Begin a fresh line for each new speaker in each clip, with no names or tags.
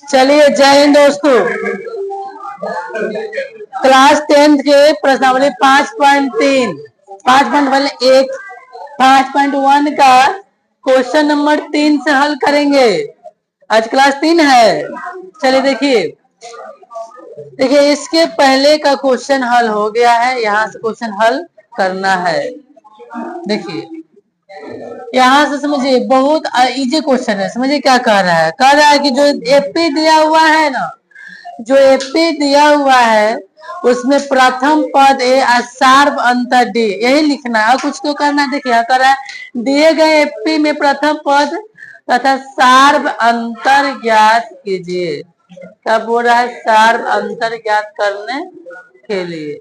चलिए, जय हिंद दोस्तों। क्लास 10th के प्रश्नावली 5.3 5.1 5.1 का क्वेश्चन नंबर 3 से हल करेंगे। आज क्लास 3 है। चलिए देखिए इसके पहले का क्वेश्चन हल हो गया है। यहाँ से क्वेश्चन हल करना है। देखिए यहाँ से समझिए, बहुत इजी क्वेश्चन है। समझिए क्या कह रहा है कि जो एपी दिया हुआ है ना, जो एपी दिया हुआ है उसमें प्रथम पद ए सार्व अंतर डी, यही लिखना है और कुछ तो करना। देखिए कह रहा है दिए गए एपी में प्रथम पद तथा सार्व अंतर ज्ञात कीजिए। क्या बोल रहा है? सार्व अंतर ज्ञात करने के लिए।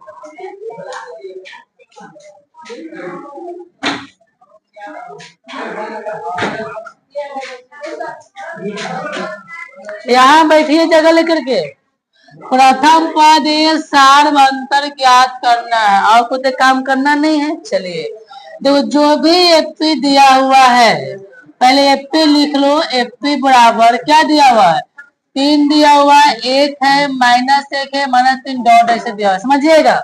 यहाँ बैठिए जगह लेकर के। प्रथम पद सार्व अंतर ज्ञात करना है और कुछ काम करना नहीं है। चलिए देखो, जो भी एपी दिया हुआ है पहले एपी लिख लो। एपी बराबर क्या दिया हुआ है? 3 दिया हुआ है, 1 है, -1 है, -3 डॉट ऐसे दिया हुआ है। समझिएगा,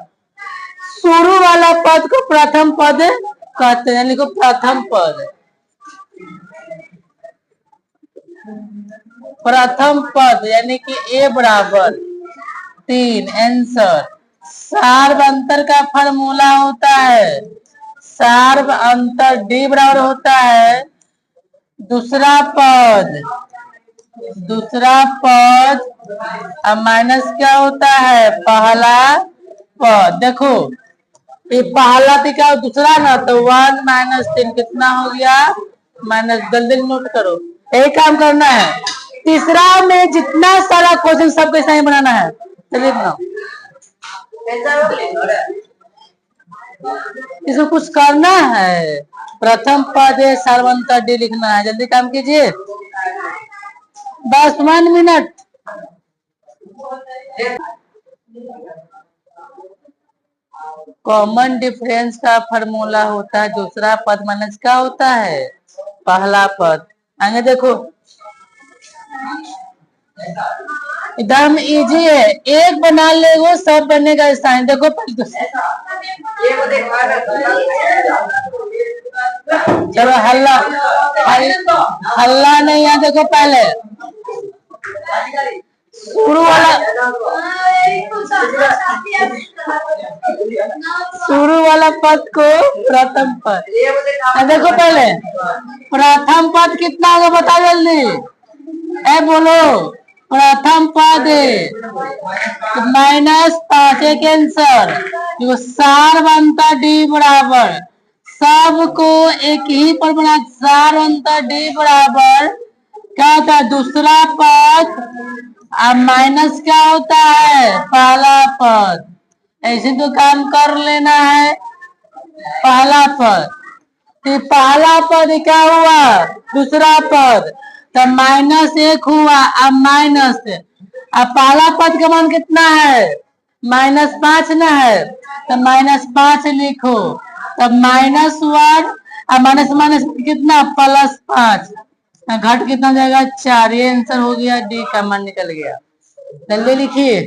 शुरू वाला पद को प्रथम पद कहते हैं। लिखो प्रथम पद। प्रथम पद यानी कि ए बराबर 3 आंसर। सार्व अंतर का फॉर्मूला होता है, सार्व अंतर डी बराबर होता है दूसरा पद माइनस क्या होता है? पहला पद। देखो ये पहला टिका दूसरा ना, तो 1 - 3 कितना हो गया? माइनस। जल्दी नोट करो, यही काम करना है। तीसरा में जितना सारा क्वेश्चन सबके सही बनाना है। चलिए बनाओ, इसको कुछ करना है। प्रथम पद सार्वंतर डी लिखना है। जल्दी काम कीजिए, बस 1 मिनट। कॉमन डिफरेंस का फॉर्मूला होता है दूसरा पद माइनस क्या होता है? पहला पद। आगे देखो, एकदम इजी है। एक बना ले वो सब बनेगा साइन। देखो चलो हल्ला नहीं है। देखो पहले शुरू वाला पद को प्रथम पद। देखो पहले प्रथम पद कितना होगा बता जल्दी। बोलो, प्रथम पद -5 एक आंसर। सार्व अंतर डी बराबर, सबको एक ही पर बना। सार्व अंतर डी बराबर क्या होता है? दूसरा पद माइनस क्या होता है? पहला पद। ऐसे तो काम कर लेना है। पहला पद, तो पहला पद क्या हुआ? दूसरा पद, तो -1 हुआ। अब माइनस, अब पहला पद का मान कितना है? -5 ना है, तो -5 लिखो। तब -1 अब माइनस कितना? +5। घट कितना जाएगा? 4। ये आंसर हो गया, डी का मान निकल गया। जल्दी लिखिए,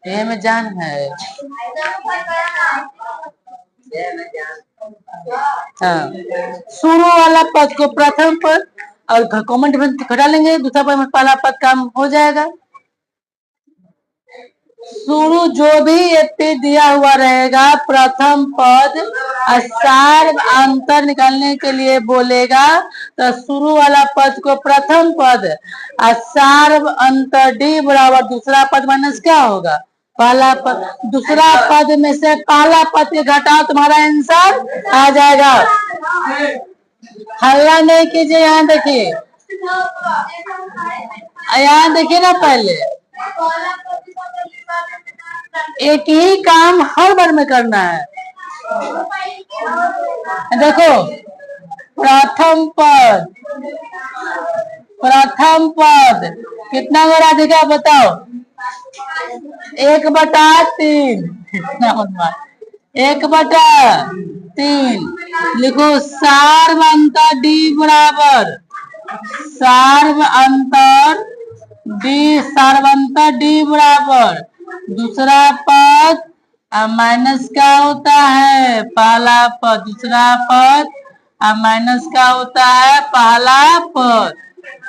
ये में जान है। हाँ, शुरू वाला पद को प्रथम पद और कॉमन डिफरेंस घटा लेंगे। दूसरा पद में पहला पद काम हो जाएगा। शुरू जो भी एपी दिया हुआ रहेगा प्रथम पद सार्व अंतर निकालने के लिए बोलेगा, तो शुरू वाला पद को प्रथम पद सार्व अंतर डी बराबर दूसरा पद माइनस क्या होगा? पहला पद। दूसरा पद में से पहला पद के घटाओ, तुम्हारा आंसर आ जाएगा। हल्ला नहीं कीजिए। यहाँ देखिए, यहाँ देखिए ना, पहले एक ही काम हर बार में करना है। देखो प्रथम पद कितना बड़ा दिखा बताओ? 1/3। 1/3 लिखो। सार्व अंतर डी बराबर सार्व अंतर डी बराबर दूसरा पद माइनस क्या होता है पहला पद, दूसरा पद माइनस क्या होता है पहला पद।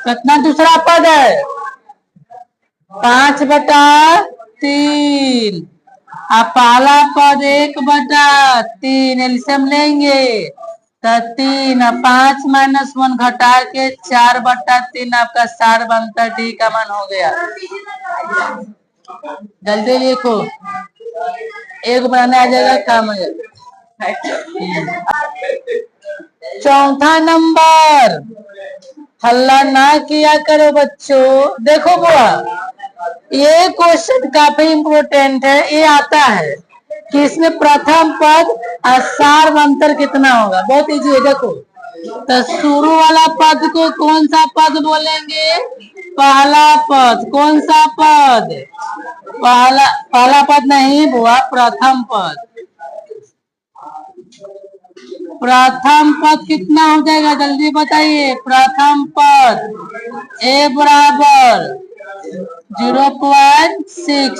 कितना दूसरा पद है 5/3 पहला पद 1/3 एल्सियम लेंगे तो 3 5 - 1 घटा के 4/3 आपका सार बनता डी का मान हो गया। जल्दी लिखो एक बनाने आ जाएगा काम हो जाएगा। चौथा नंबर हल्ला ना किया करो बच्चों। देखो बुआ ये क्वेश्चन काफी इम्पोर्टेंट है। ये आता है कि इसमें प्रथम पद और सार अंतर कितना होगा। बहुत इजी है। देखो तो शुरू वाला पद को कौन सा पद बोलेंगे पहला पद। कौन सा पद पहला पद नहीं बुआ प्रथम पद। प्रथम पद कितना हो जाएगा जल्दी बताइए। प्रथम पद ए बराबर 0.6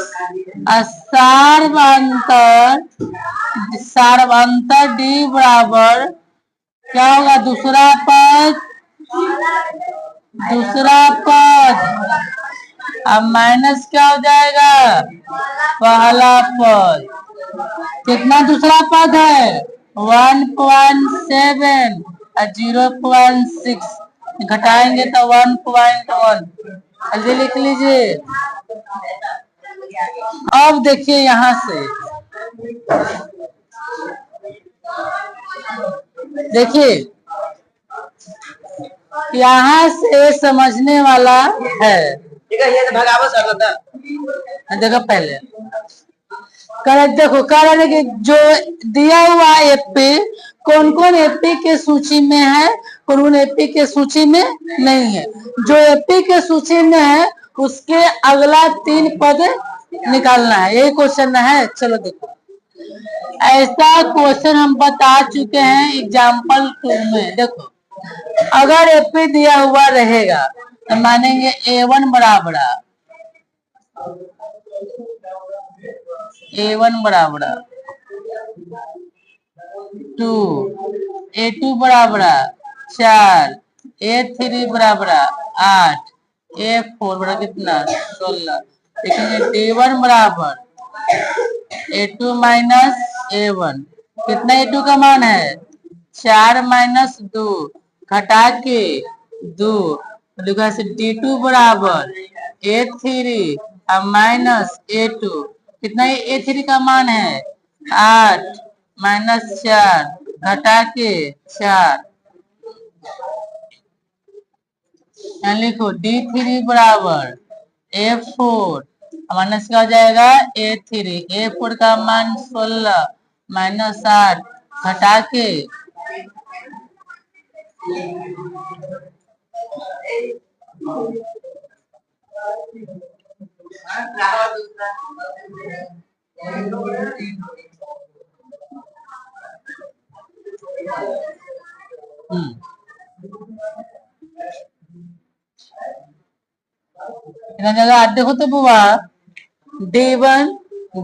सार्वंतर डी बराबर क्या होगा दूसरा पद अब माइनस क्या हो जाएगा पहला पद। कितना दूसरा पद है 1.7 और 0.6 घटाएंगे तो 1.1। जल्दी लिख लीजिए। अब देखिए यहाँ से देखिए यहाँ से समझने वाला है। देखो पहले देखो कह रहे कि जो दिया हुआ एपी कौन कौन एपी के सूची में है और उन एपी के सूची में नहीं है। जो एपी के सूची में है उसके अगला 3 पद निकालना है। यही क्वेश्चन है। चलो देखो ऐसा क्वेश्चन हम बता चुके हैं एग्जाम्पल 2 में। देखो अगर एपी दिया हुआ रहेगा तो मानेंगे A1 बराबर टू, A2 बराबर 4, A3 बराबर 8, A4 बराबर कितना 16। लेकिन D1 बराबर A2 माइनस A1 कितना A2 का मान है 4 - 2 घटा के 2 लिखा से D2 बराबर A3 माइनस A2 कितना A3 का मान है 8 - 4 घटा के 4। लिखो D3 बराबर A4 माइनस का हो जाएगा A3 A4 का मान 16 - 8 घटा के जगह देखो तो बुआ D1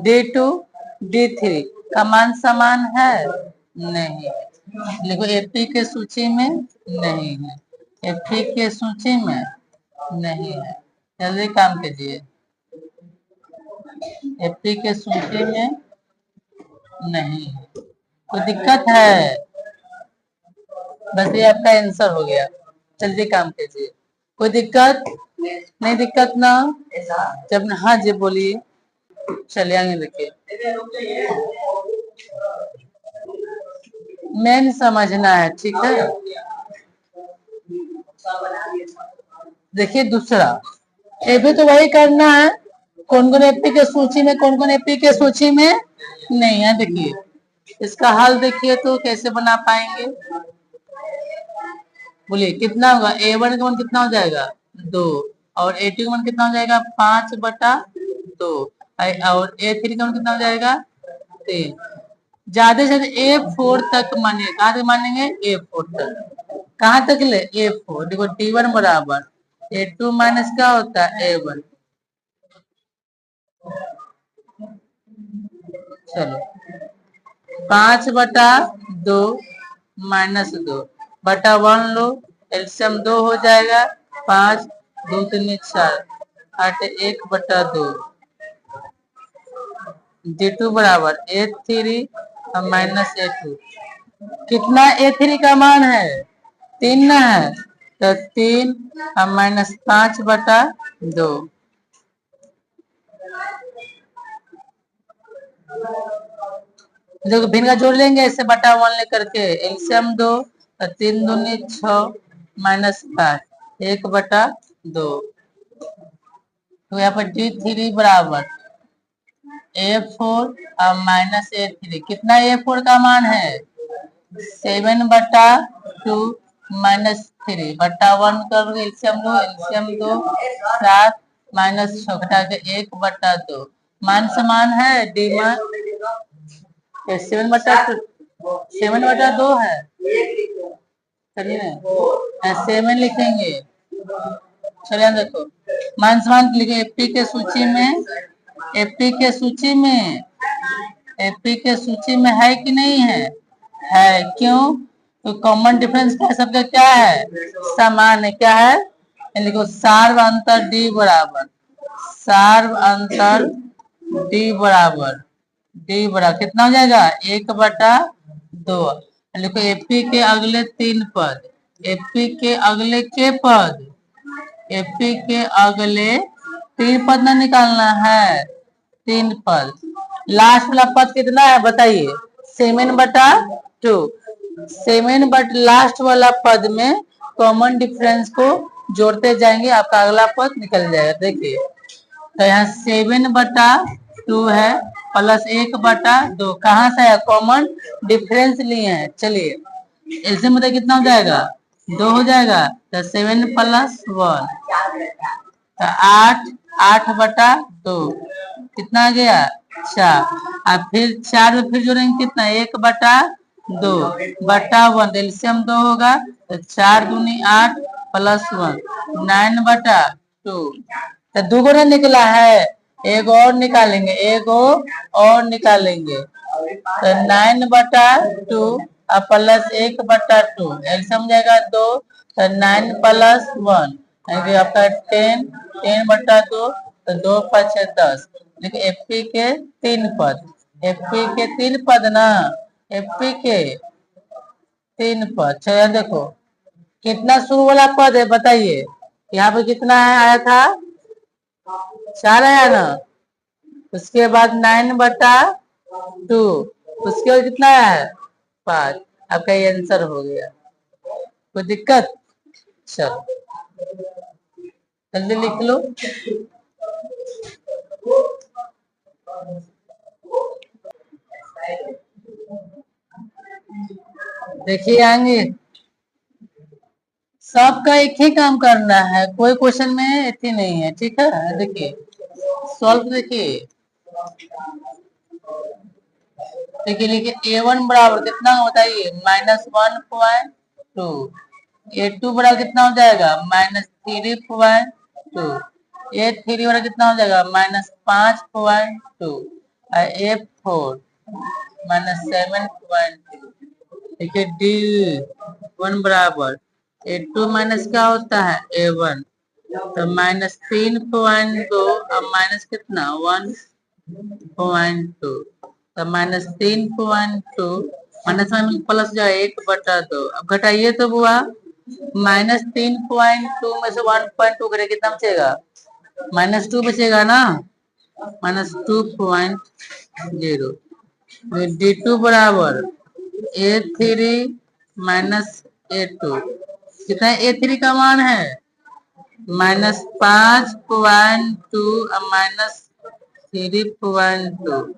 D2 D3 का मान समान है नहीं। देखो एपी के सूची में नहीं है एपी के सूची में नहीं है। जल्दी काम कीजिए। एपी के सूची में नहीं है कोई दिक्कत है। बस ये आपका आंसर हो गया। जल्दी काम कीजिए। कोई दिक्कत नहीं दिक्कत ना जब हाँ जी बोलिए। चलिए आगे देखिए मेन समझना है ठीक है। देखिए दूसरा ये भी तो वही करना है। कौन कौन एपी के सूची में कौन कौन एपी के सूची में नहीं है। देखिए इसका हल देखिए तो कैसे बना पाएंगे बोलिए कितना होगा A1 का मान कितना हो जाएगा 2 और A2 का मान कितना हो जाएगा 5/2 और A3 का मान कितना हो जाएगा 3। ज्यादा से ज्यादा A4 तक मानेंगे। कहाँ तक मानेंगे A4 तक। कहाँ तक ले A4। देखो D1 बराबर A2 माइनस क्या होता है A1। चलो 5/2 -2 बटा 1 लो, एलसीएम 2 हो जाएगा। 5 2 3 4 8 1/2। D2 बराबर A3 माइनस A2। कितना A3 का मान है 3 ना है, तो 3 -5/2। देखो भिन्न का जोड़ लेंगे ऐसे बटा 1 लेकर के, एलसीएम 2 तो 3 दूनी 6 -5 1/2। तो यहाँ पर D3 बराबर A4 माइनस A3। कितना A4 का मान है 7/2 -3 बटा 1 कर एलसीएम 2 7 -6 घटा के 1/2। मान समान है डी मान 7/2 है। चलिए 7 लिखेंगे। चलिए देखो मान समान लिखे एपी के सूची में, एपी के सूची में, एपी के सूची में है कि नहीं है, है। क्यों? तो कॉमन डिफरेंस क्या सबका क्या है समान है। क्या है लिखो सार्व अंतर डी बराबर, सार्व अंतर डी बराबर, डी बराबर कितना हो जाएगा 1/2। लिखो एपी के अगले 3 पद, एपी के अगले के पद, एपी के अगले 3 पद ना निकालना है, 3 पद। लास्ट वाला पद कितना है बताइए 7/2। 7 बट लास्ट वाला पद में कॉमन डिफरेंस को जोड़ते जाएंगे, आपका अगला पद निकल जाएगा। देखिए तो यहाँ 7/2 है प्लस 1/2। कहाँ से है कॉमन डिफरेंस लिए हैं। चलिए ऐसे मतलब कितना हो जाएगा 2 हो जाएगा, तो 7 + 1 तो 8/2 कितना आ गया 4। अब फिर 4 में फिर जोड़ेंगे कितना 1/2 बटा 1 एलसीएम 2 होगा, तो 4 दूनी 8 + 1 9/2। तो 2 गुना निकला है, एक और निकालेंगे, एक और निकालेंगे, तो 9/2 प्लस 1/2 एलसीएम जाएगा 2, तो 9 + 1 आपका 10/2, तो 2 × 5 = 10। देखिए एफपी के 3 पद, एफपी के 3 पद ना, एफपी के 3 पद। चलिए देखो कितना शुरू वाला पद है बताइए, यहाँ पे कितना है आया था 4 आया ना, उसके बाद 9/2, उसके बाद कितना आया है 5। आपका ये आंसर हो गया। कोई दिक्कत? चलो जल्दी लिख लो। देखिए आएंगे सबका एक ही काम करना है, कोई क्वेश्चन में इतनी नहीं है, ठीक है। देखिए सॉल्व देखिए, देखिए लिखिए A1 बराबर कितना बताइए -1.2, A2 बराबर कितना हो जाएगा -3.2, A3 बराबर कितना हो जाएगा -5.2, A4 -7.2। देखिए D1 बराबर A2 माइनस क्या होता है A1, तो -3.2 अब माइनस कितना 1.2, तो -3.2 माइनस में प्लस जाए 1/2। अब घटाइए तो हुआ -3.2 में से 1.2 करे कितना बचेगा -2 बचेगा ना, -2.0। D2 बराबर A3 -A2 कितना A3 का मान है -5.2 -3.2।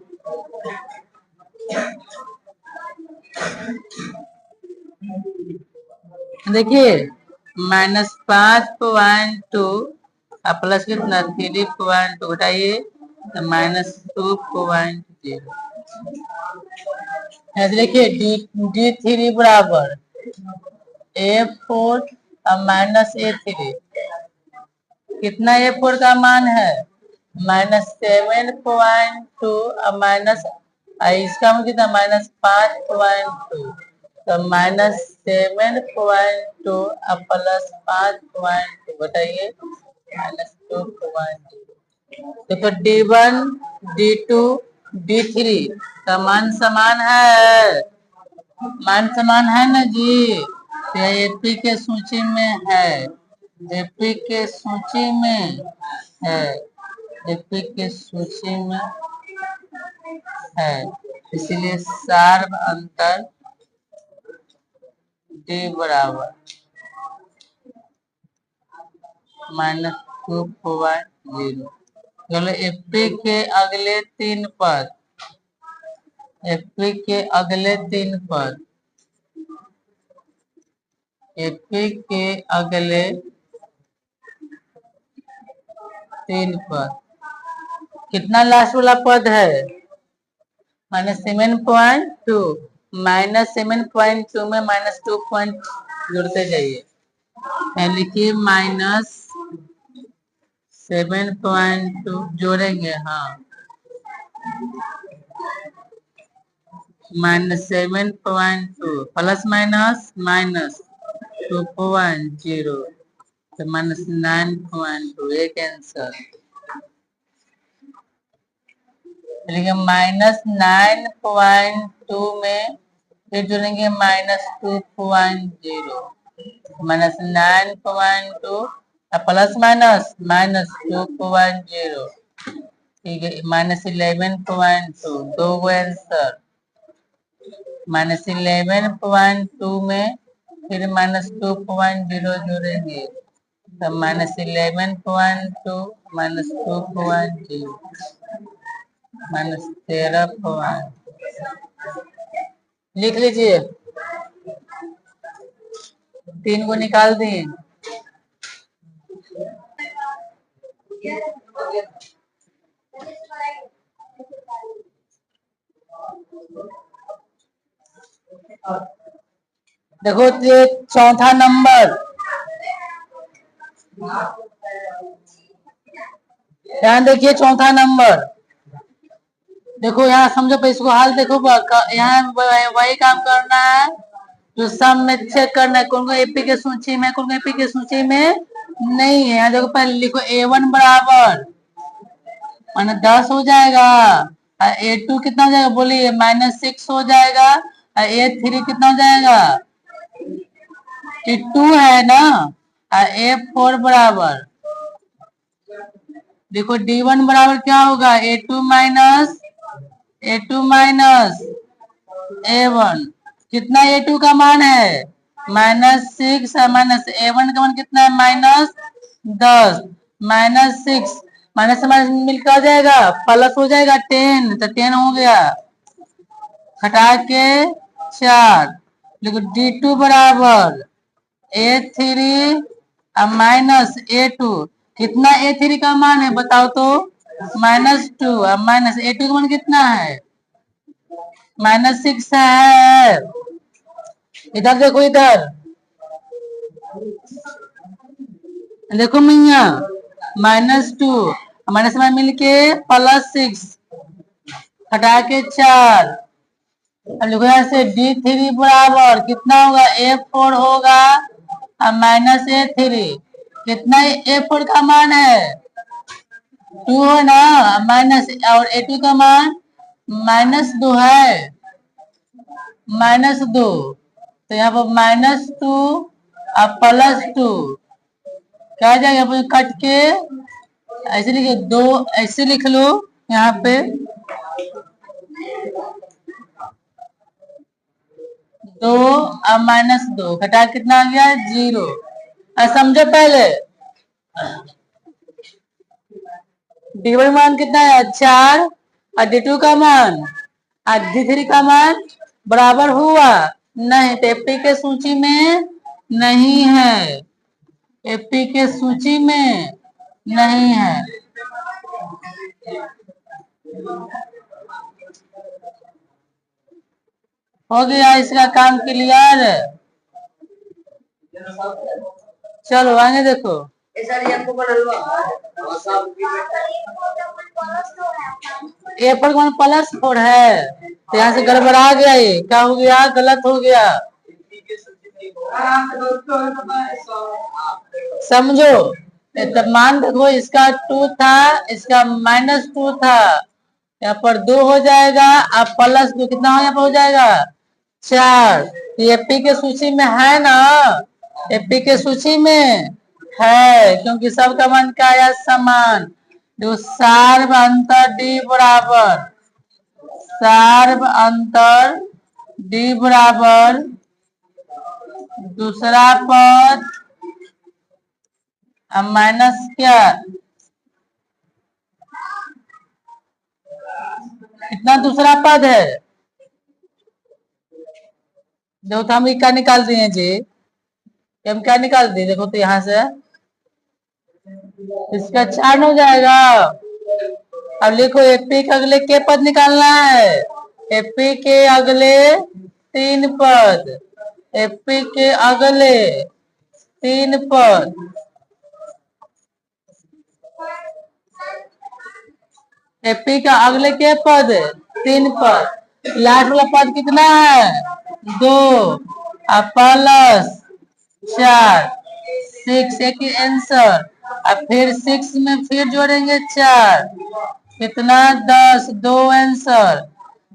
देखिए -5.2 प्लस कितना 3.2 घटाइए तो -2.0। देखिए D3 बराबर A4 और माइनस A3, कितना A4 का मान है -7.2 और माइनस इसका मान कितना -5.2, तो -7.2 और +5.2 बताइए -2.2। देखो D1 D2 D3 का मान समान है, मान समान है ना जी। तो एपी के सूची में है, एपी के सूची में है, एपी के सूची में है, इसलिए सार्व अंतर D बराबर -2.0। चलो एपी के अगले तीन पद, एपी के अगले तीन पद, एपी के अगले तीन पद, कितना लास्ट वाला पद है -7.2, -7.2 में -2 जुड़ते जाइए, लिखिए -7.2 जोड़ेंगे, हाँ -7.2 प्लस माइनस -2.0 तो -9.2 एक आंसर। -9.2 में फिर जोड़ेंगे -2.0, -9.2 प्लस -2.0, ठीक है। -11.2 दो आंसर, -11.2 में फिर -2.0 जोड़ेंगे तो -11.2 -2.0 -13. लिख लीजिए, 3 को निकाल दिए, देखो ये चौथा नंबर, ध्यान देखिए चौथा नंबर, देखो यहाँ समझो पे इसको हाल देखो, यहाँ वही काम करना है जो सब में चेक करना है, कौन को एपी के सूची में, कौन को एपी के सूची में नहीं है। यहाँ देखो पहले लिखो A1 बराबर माने 10 हो जाएगा, A2 कितना हो जाएगा बोलिए -6 हो जाएगा, A3 कितना हो जाएगा 2 है ना, A4 बराबर देखो D1 बराबर क्या होगा A2 माइनस A1, कितना A2 का मान है -6 है, माइनस A1 का मान कितना है -10, -6 माइनस माइनस मिलकर आ जाएगा प्लस हो जाएगा 10, तो 10 हो गया, घटा के 4, देखो D2 बराबर A3 माइनस A2, कितना A3 का मान है बताओ तो -2, माइनस A2 का मान कितना है -6 है। इधर देखो, इधर देखो मैया -2 माइनस में मिलके +6 हटा के 4, अब लिखो यहाँ से D3 बराबर कितना होगा A4 होगा -A3, कितना A4 का मान है 2 है ना, माइनस और A2 का मान -2 है, -2, तो यहाँ पर -2 और +2 क्या आ जाएगा कट के ऐसे लिखिए, 2 ऐसे लिख लो यहाँ पे 2 और -2 घटा कितना आ गया 0, समझो पहले D1 मान कितना है 4 और D2 का मान और D3 का मान बराबर हुआ नहीं, तो एपी के सूची में नहीं है, एपी के सूची में नहीं है। हो गया इसका काम क्लियर। चलो आगे देखो। ए पर कौन +4 है, तो यहाँ से गड़बड़ा गया, ये क्या हो गया, गलत हो गया। समझो, तो मान देखो इसका 2 था, इसका -2 था, यहाँ पर 2 हो जाएगा, अब +2 कितना यहाँ पर हो जाएगा 4। एपी के सूची में है ना, एपी के सूची में है, क्योंकि सबका मान क्या आया समान। जो सार्व अंतर डी बराबर, सार्व अंतर डी बराबर दूसरा पद माइनस क्या, कितना दूसरा पद है, देखो तो हम क्या निकाल दिए जी, हम क्या निकाल दिए, देखो तो यहाँ से इसका 4 हो जाएगा। अब लिखो एपी के अगले के पद निकालना है, एपी के अगले 3 पद, एपी के अगले 3 पद, एपी का अगले के पद 3 पद, लास्ट वाला पद कितना है 2 +4 6 एक आंसर। अब फिर 6 में फिर जोड़ेंगे 4, कितना 10 2 आंसर।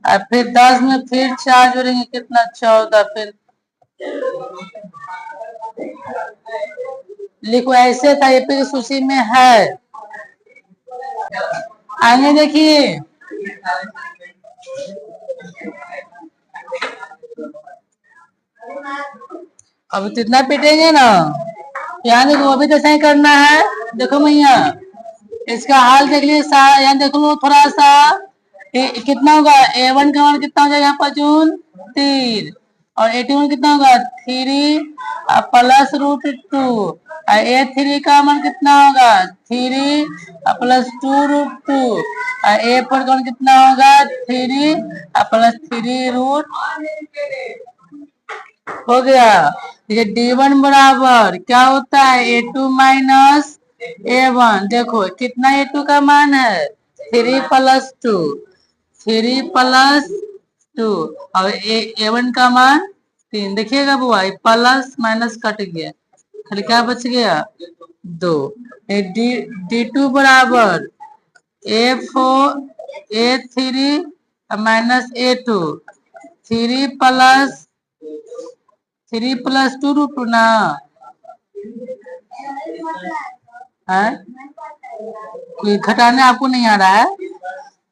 अब फिर 10 में फिर 4 जोड़ेंगे कितना 14। फिर लिखो ऐसे था, एपी की सूची में है। आगे देखिए, अब कितना पीटेंगे ना, यहाँ देखो अभी तो सही करना है। देखो भैया इसका हाल देख लीजिए, यहाँ देख लो थोड़ा सा, कितना होगा A1 का मान कितना हो जाएगा यहाँ पर जून 3, और A2 कितना होगा 3 +√2, A3 का मान कितना होगा 3 +2√2, A4 का मान कितना होगा 3 +3√, हो गया। ये D1 बराबर क्या होता है A2 - A1। देखो कितना A2 का मान है 3 + 2, 3 + 2, और A1 का मान 3। देखिएगा बुआ, प्लस माइनस कट गया, खाली क्या बच गया 2। D2 बराबर A4 A3 - A2, 3 + 2√2 ना है, कोई घटाने आपको नहीं आ रहा है।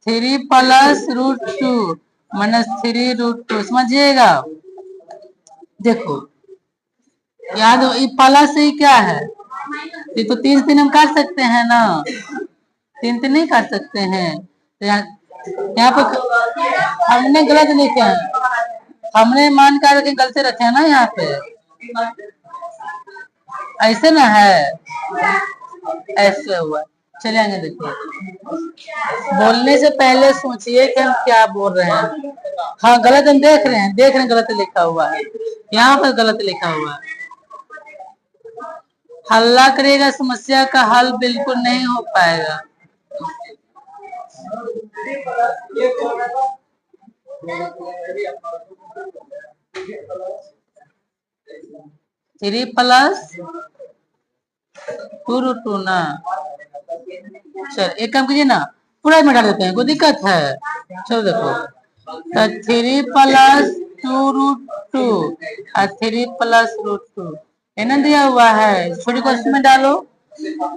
3 +√2 -3√2, समझिएगा। देखो याद हो, ये प्लस से क्या है, ये तो 3 से 3 हम काट सकते हैं ना, 3 से नहीं काट सकते हैं। तो यहाँ पे हमने गलत लिखे हैं, हमने मान का रखे गलती रखे हैं ना, यहाँ पे ऐसे ना है, ऐसे हुआ। चलिए आगे देखिए, बोलने से पहले सोचिए कि हम क्या बोल रहे हैं। हाँ गलत हम देख रहे हैं गलत लिखा हुआ है, यहाँ पर गलत लिखा हुआ है। हल्ला करेगा, समस्या का हल बिल्कुल नहीं हो पाएगा। 3 + 2√2 ना, चल एक काम कीजिए ना, पूरा मिटा देते हैं, कोई दिक्कत है। चलो देखो, तो 3 + 2√2 और 3 +√2 है ना दिया हुआ है, छोटी क्वेश्चन में डालो।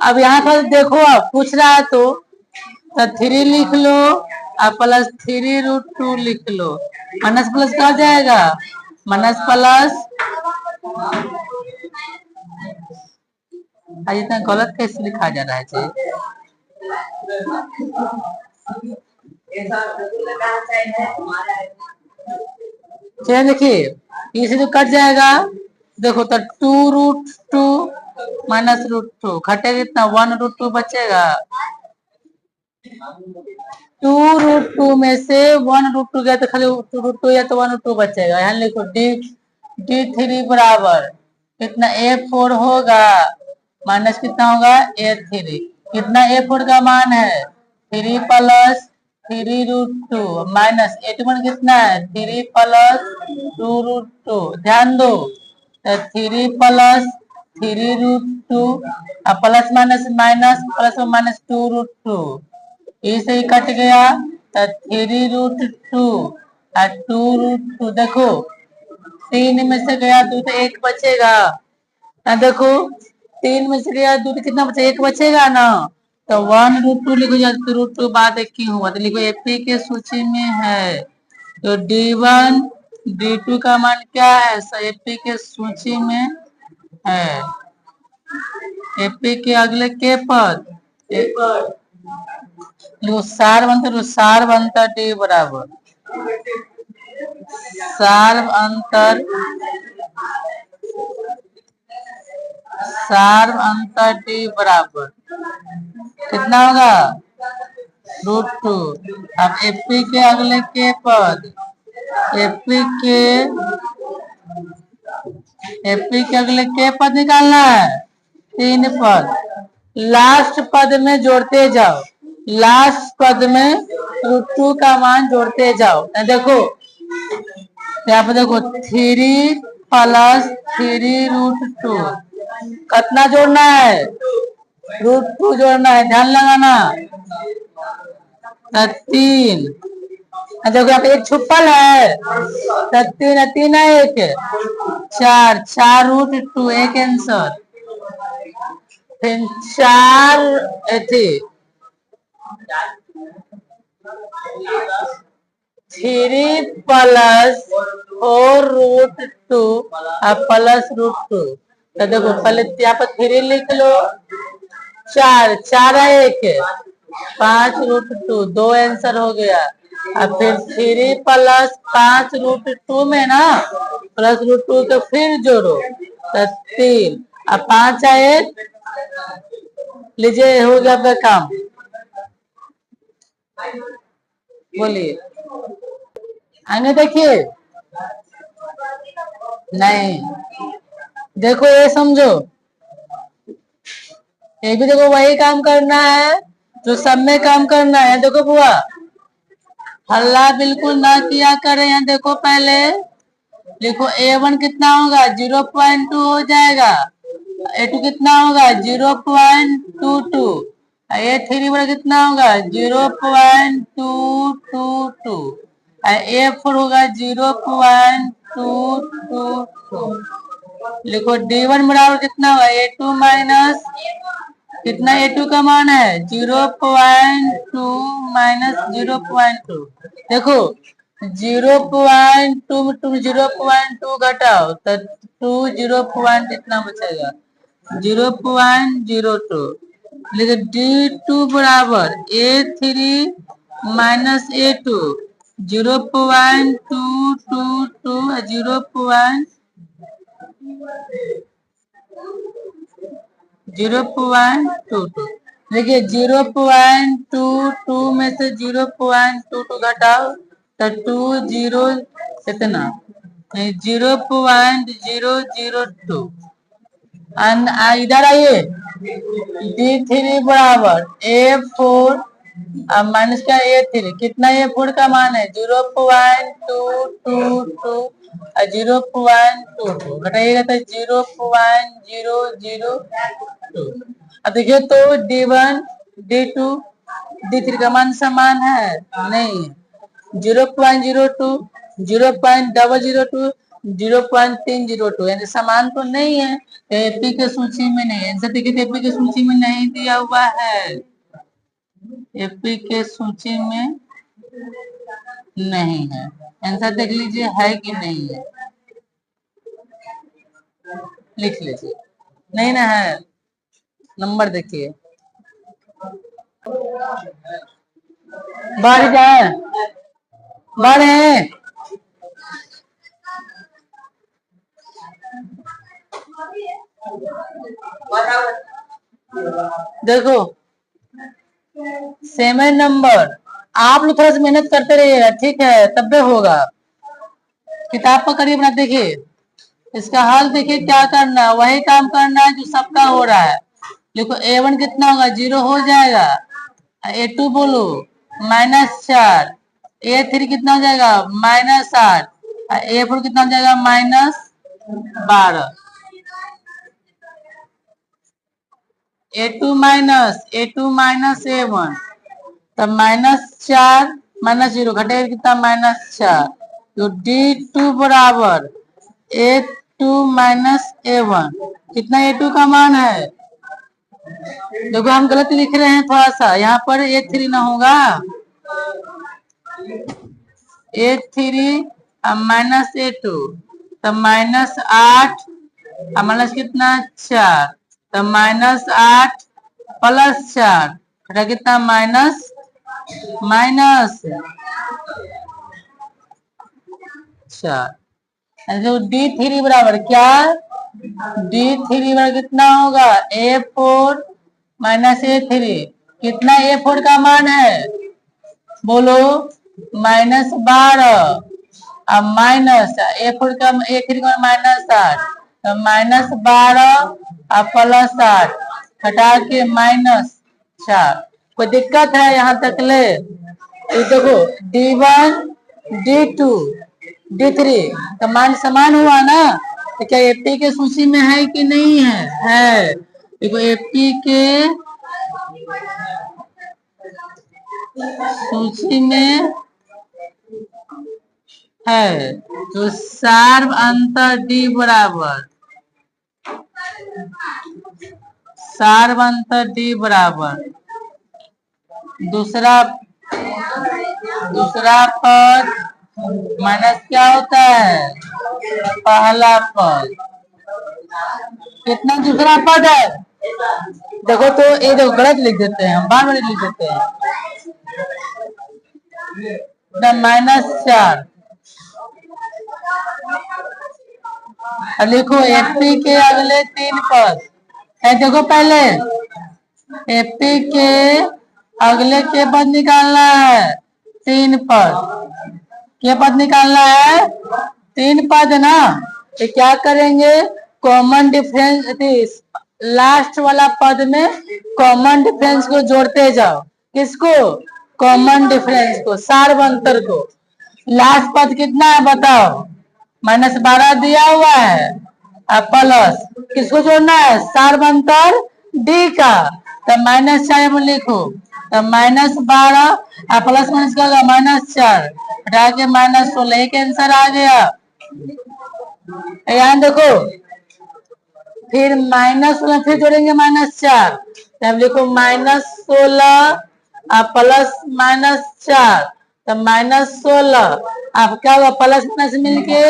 अब यहाँ पर देखो, आप पूछ रहा है तो 3 लिख लो और +3√2 लिख लो, माइनस प्लस क्या जाएगा माइनस प्लस। इतना गलत कैसे लिखा जा रहा है जी? चलिए देखिए, इसे तो कट जाएगा। देखो तो 2√2 -√2 घटेगा कितना 1√2 बचेगा। 2√2 में से 1√2 गया तो खाली 2√2 या तो 1√2 बचेगा। यहाँ लिखो D3 बराबर कितना A4 होगा माइनस कितना होगा A3। कितना A4 का मान है 3 प्लस 3√2 माइनस A2 कितना है 3 प्लस 2√2। ध्यान दो 3 plus 3√2 plus minus minus plus minus 2√2 इसे ही कट गया तो 3√2 और 2√2 देखो 3 में से गया दूध एक बचेगा ना। देखो 3 में से गया दूध कितना बचेगा एक बचेगा ना। तो 1√2 लिखो या 2√2 बाद एक ही हुआ तो लिखो एपी के सूची में है। तो D1 D2 का मान क्या है एपी के सूची में है। एपी के अगले के पद सार बनता डी बराबर सार अंतर डी बराबर कितना होगा √2। अब एपी के अगले के पद एपी के अगले के पद निकालना है 3 पद लास्ट पद में जोड़ते जाओ। लास्ट पद में √2 का मान जोड़ते जाओ। देखो यहाँ पे देखो 3 प्लस 3√2 कितना जोड़ना है √2 जोड़ना है। ध्यान लगाना 3 देखो यहाँ पे एक छुपल है 3 है एक 4 एक आंसर। फिर 4 3 प्लस 4√2 प्लस √2। तो देखो पहले यहाँ पर 3 लिख लो 4 है एक 5√2 2 आंसर हो गया। अब फिर 3 प्लस 5√2 में ना प्लस √2 तो फिर जोड़ो तो 3 अब 5 है एक लीजिए हो गया आपका काम। बोलिए आगे देखिए नहीं देखो ये समझो ये भी देखो वही काम करना है जो सब में काम करना है। देखो बुआ हल्ला बिल्कुल ना किया करें। यहाँ देखो पहले देखो A1 कितना होगा 0.2 हो जाएगा A2 कितना होगा 0.22 A3 बड़ा कितना होगा 0.222 A4 होगा 0.222। लिखो D1 बराबर कितना होगा A2 माइनस कितना A2 का मान है 0.2 माइनस 0.2। देखो 0.2 में तुम 0.2 घटाओ तो 2 0. इतना बचेगा 0.02। लेकिन D2 बराबर A3 माइनस A2 0.222 0.22। देखिए 0.22 में से 0.22 घटाओ तो 2 0 कितना 0.002। इधर आइए D3 बराबर A4 माइनस का A3 कितना A4 का मान है 0.222 0.22 घटाइएगा तो 0.002। अब देखिए तो D1 D2 D3 का मान समान है नहीं 0.02 0.002 0.302 यानी समान तो नहीं है। एपी के सूची में नहीं आंसर देखिए एपी के सूची में नहीं दिया हुआ है। एपी के सूची में नहीं है आंसर देख लीजिए है कि नहीं है लिख लीजिए नहीं ना है नंबर देखिए बढ़ जाए बढ़े देखो सेवन नंबर आप लोग थोड़ा सा मेहनत करते रहिएगा ठीक है तब भी होगा। किताब पर करिए अपना देखिए इसका हल देखिए क्या करना है, वही काम करना है जो सबका हो रहा है। देखो A1 कितना होगा, 0 हो जाएगा। A2 बोलो -4। A3 कितना हो जाएगा, -8। A4 कितना हो जाएगा, -12। A2 माइनस A1 तब -4 -0 घटेगा कितना, -4। तो D2 बराबर A2 माइनस A1। कितना A2 का मान है, देखो हम गलत लिख रहे हैं थोड़ा सा, यहाँ पर A3 ना होगा, A3 माइनस A2 तब -8 माइनस कितना 4 तब -8 +4 घटा कितना माइनस तो D3 बराबर क्या, D3 बराबर कितना होगा, A4 माइनस A3। कितना A4 का मान है, बोलो -12। अब माइनस A4 का A3 का -8 तो -12 और +8 हटा के -4। कोई दिक्कत है यहाँ तक ले, तो देखो D1 D2 D3 का मान समान हुआ ना, तो क्या एपी के सूची में है कि नहीं है देखो एपी के सूची में है, तो सार्व अंतर D बराबर दूसरा पद माइनस क्या होता है, पहला पद। कितना दूसरा पद है, देखो तो ये देखो गलत लिख देते हैं हम, बार बार लिख देते हैं, -4। लिखो एपी के अगले 3 पद है, देखो पहले एपी के अगले के पद निकालना है, 3 पद के पद निकालना है, 3 पद ना, तो क्या करेंगे, कॉमन डिफरेंस लास्ट वाला पद में कॉमन डिफरेंस को जोड़ते जाओ। किसको, कॉमन डिफरेंस को, सार्व अंतर को। लास्ट पद कितना है बताओ, -12 दिया हुआ है और प्लस किसको जोड़ना है, सार्व अंतर डी का, तब -4 लिखो, तब -12 और प्लस माइनस क्या होगा, -4 हटा के -16। एक आंसर आ गया। यहाँ देखो फिर -16 फिर जोड़ेंगे -4, तब लिखो -16 और प्लस -4 तब -16। अब क्या होगा, प्लस माइनस मिलके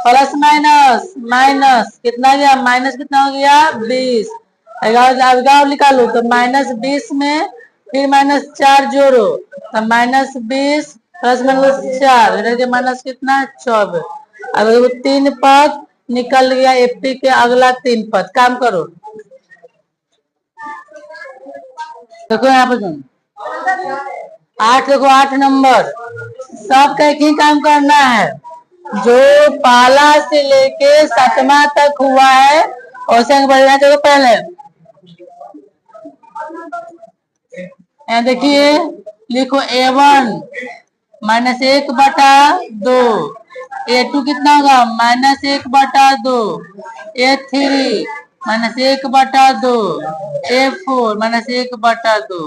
प्लस माइनस कितना गया, माइनस कितना हो गया 20। अब निकालो तो -20 में फिर -4 जोड़ो, तो -20 प्लस -4 माइनस कितना 24। अब 3 पद निकल गया एपी के अगला 3 पद। काम करो, देखो यहाँ पर 8, देखो 8 नंबर सबका एक ही काम करना है, जो पहला से लेके 7वां तक हुआ है और संग बढ़ना। देखो पहले यहाँ देखिए, लिखो A1 -1/2, A2 कितना होगा -1/2, A3 -1/2, A4 -1/2।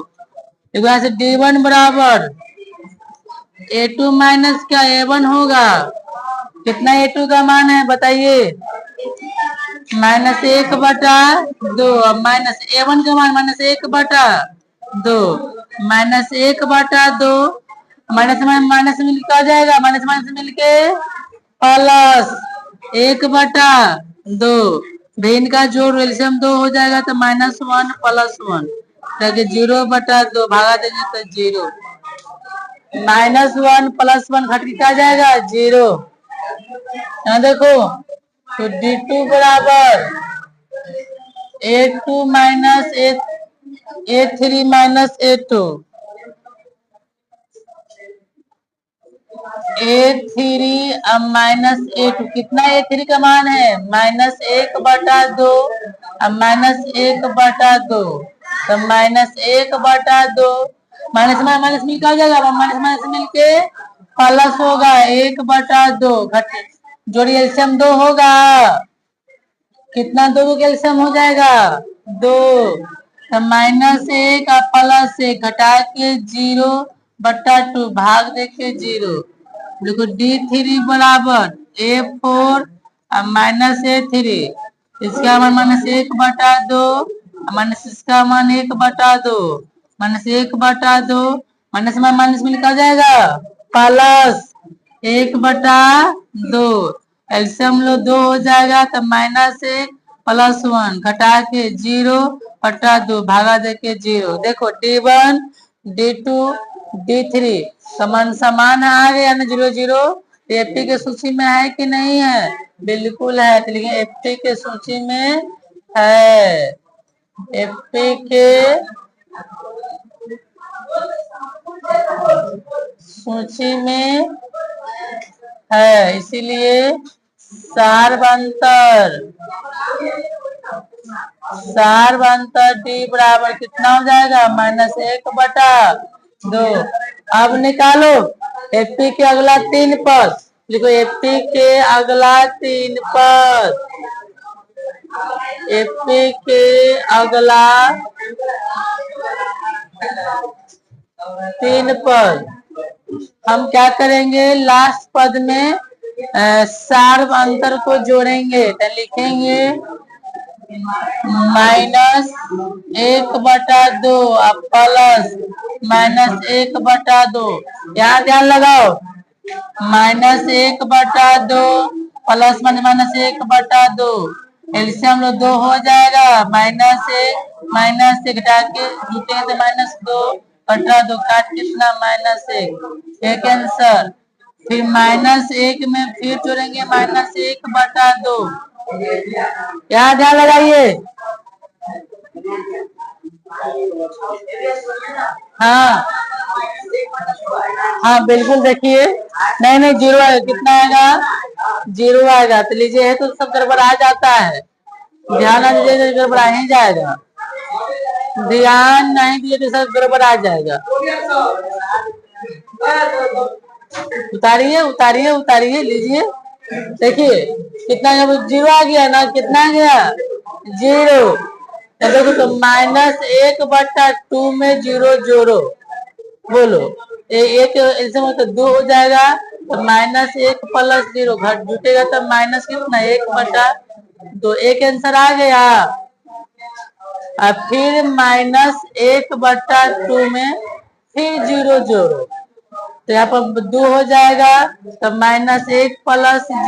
देखो यहाँ से D1 बराबर A2 माइनस क्या A1 होगा। कितना A2 का मान है बताइए, -1/2। माइनस A1 का मान -1/2, -1/2 माइनस माइनस मिलकर आ जाएगा, माइनस माइनस मिलके प्लस 1/2। भिन्न का जोड़ एल्सियम 2 हो जाएगा, तो -1 +1 ताकि 0/2 भागा देंगे तो 0। -1 +1 घट के क्या जाएगा 0। यहाँ देखो तो D2 बराबर A2 minus A3 minus A2। A3 अब -A2 कितना A3 का मान है -1/2 अब -1/2 तो -1/2 माइनस में माइनस मिल क्या हो जाएगा माइनस माइनस मिल के प्लस होगा 1/2 घट जोड़िए एलसीएम 2 होगा कितना 2 का एलसीएम हो जाएगा 2 तो -1 और +1 घटा के 0/2 भाग देके 0 देखो D3 बराबर A4 और -A3 इसका मान -1/2 माइनस इसका मान 1/2 -1/2 माइनस में माइनस में निकल जाएगा प्लस 1/2 एलसीएम लो 2 हो जाएगा तो -1 +1 घटा के 0/2 भागा देके 0 देखो D1 D2 D3 समान समान आ गया ना 0 0 एफपी के सूची में है कि नहीं है बिल्कुल है तो लिखें एफपी के सूची में है एफपी के सूची में है इसीलिए सार्वंतर D बराबर कितना हो जाएगा -1/2 अब निकालो एफपी के अगला 3 पद लिखो एफपी के अगला 3 पद एफपी के अगला 3 पद हम क्या करेंगे लास्ट पद में सार्वंतर को जोड़ेंगे तो लिखेंगे -1/2 अब प्लस -1/2 यहाँ ध्यान लगाओ -1/2 प्लस -1/2 एलसीएम लो 2 हो जाएगा -1 घटा के जुटे तो -2/2 काट कितना -1 एक आंसर फिर -1 में फिर जोड़ेंगे -1/2 यहाँ ध्यान लगाइए हाँ हाँ बिल्कुल देखिए नहीं 0 आएगा कितना आएगा 0 आएगा तो लीजिए है तो सब गड़बड़ आ जाता है ध्यान ना दीजिए गड़बड़ आ ही जाएगा ध्यान नहीं दिए तो सब गड़बड़ आ जाएगा उतारिए उतारिए उतारिए लीजिए देखिए कितना 0 आ गया ना कितना आ गया 0 तो देखो तो -1/2 में 0 जोड़ो बोलो एक ऐसे में तो 2 हो जाएगा तो -1 + 0 घट जुटेगा तो माइनस कितना 1/2 एक आंसर आ गया और फिर -1/2 में फिर 0 जोड़ो तो यहाँ पर 2 हो जाएगा तो -1 +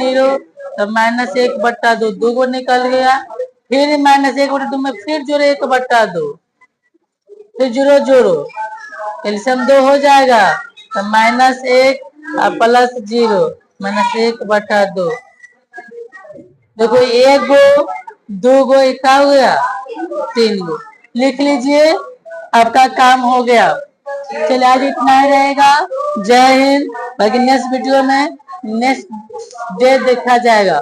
0 तो -1/2 2 को निकल गया फिर -1/2 में फिर जोड़ो 1/2 फिर 0 जोड़ो एलसीएम 2 हो जाएगा तो -1 + 0 -1/2 देखो 1 गो 2 गो क्या हो गया 3 गो लिख लीजिए आपका काम हो गया चलिए आज इतना ही रहेगा जय हिंद बाकी नेक्स्ट वीडियो में नेक्स्ट डे देखा जाएगा